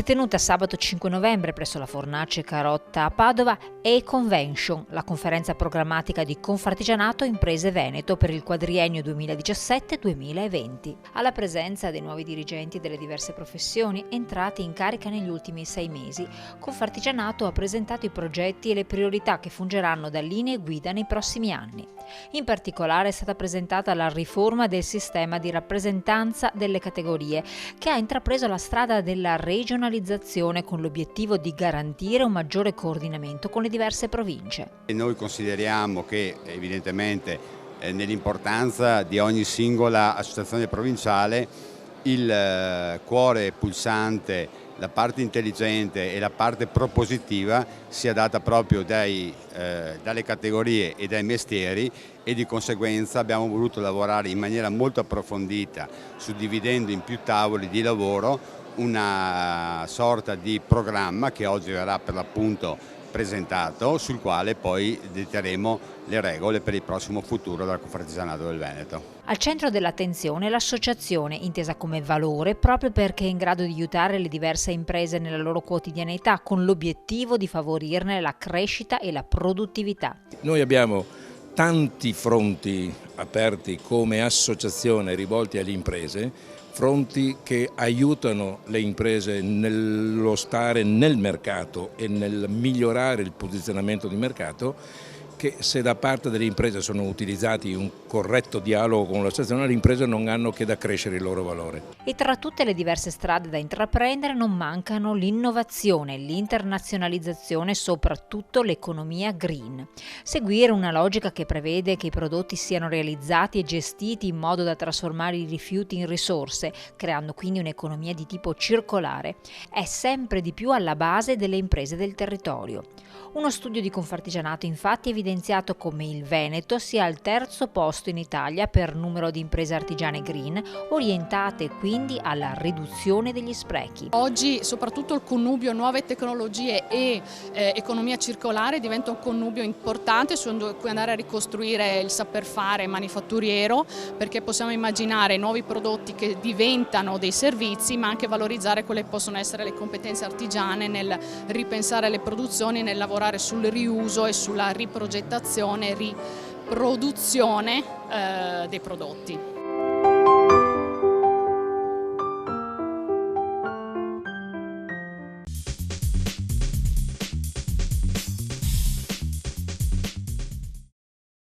tenuta sabato 5 novembre presso la Fornace Carotta a Padova E-Convention, la conferenza programmatica di Confartigianato Imprese Veneto per il quadriennio 2017-2020. Alla presenza dei nuovi dirigenti delle diverse professioni entrati in carica negli ultimi 6 mesi, Confartigianato ha presentato i progetti e le priorità che fungeranno da linee guida nei prossimi anni. In particolare è stata presentata la riforma del sistema di rappresentanza delle categorie, che ha intrapreso la strada della regionalizzazione con l'obiettivo di garantire un maggiore coordinamento con le diverse province. E noi consideriamo che evidentemente nell'importanza di ogni singola associazione provinciale il cuore pulsante, la parte intelligente e la parte propositiva sia data proprio dalle categorie e dai mestieri, e di conseguenza abbiamo voluto lavorare in maniera molto approfondita, suddividendo in più tavoli di lavoro una sorta di programma che oggi verrà per l'appunto presentato, sul quale poi detteremo le regole per il prossimo futuro del Confartigianato del Veneto. Al centro dell'attenzione l'associazione, intesa come valore proprio perché è in grado di aiutare le diverse imprese nella loro quotidianità, con l'obiettivo di favorirne la crescita e la produttività. Noi abbiamo tanti fronti aperti come associazione rivolti alle imprese, fronti che aiutano le imprese nello stare nel mercato e nel migliorare il posizionamento di mercato, che se da parte delle imprese sono utilizzati un corretto dialogo con l'associazione, le imprese non hanno che da crescere il loro valore. E tra tutte le diverse strade da intraprendere non mancano l'innovazione, l'internazionalizzazione e soprattutto l'economia green. Seguire una logica che prevede che i prodotti siano realizzati e gestiti in modo da trasformare i rifiuti in risorse, creando quindi un'economia di tipo circolare, è sempre di più alla base delle imprese del territorio. Uno studio di Confartigianato infatti ha evidenziato come il Veneto sia al terzo posto in Italia per numero di imprese artigiane green, orientate quindi alla riduzione degli sprechi. Oggi soprattutto il connubio nuove tecnologie e economia circolare diventa un connubio importante su cui andare a ricostruire il saper fare manifatturiero, perché possiamo immaginare nuovi prodotti che diventano dei servizi, ma anche valorizzare quelle che possono essere le competenze artigiane nel ripensare le produzioni, nel lavorare sul riuso e sulla riprogettazione e riproduzione dei prodotti.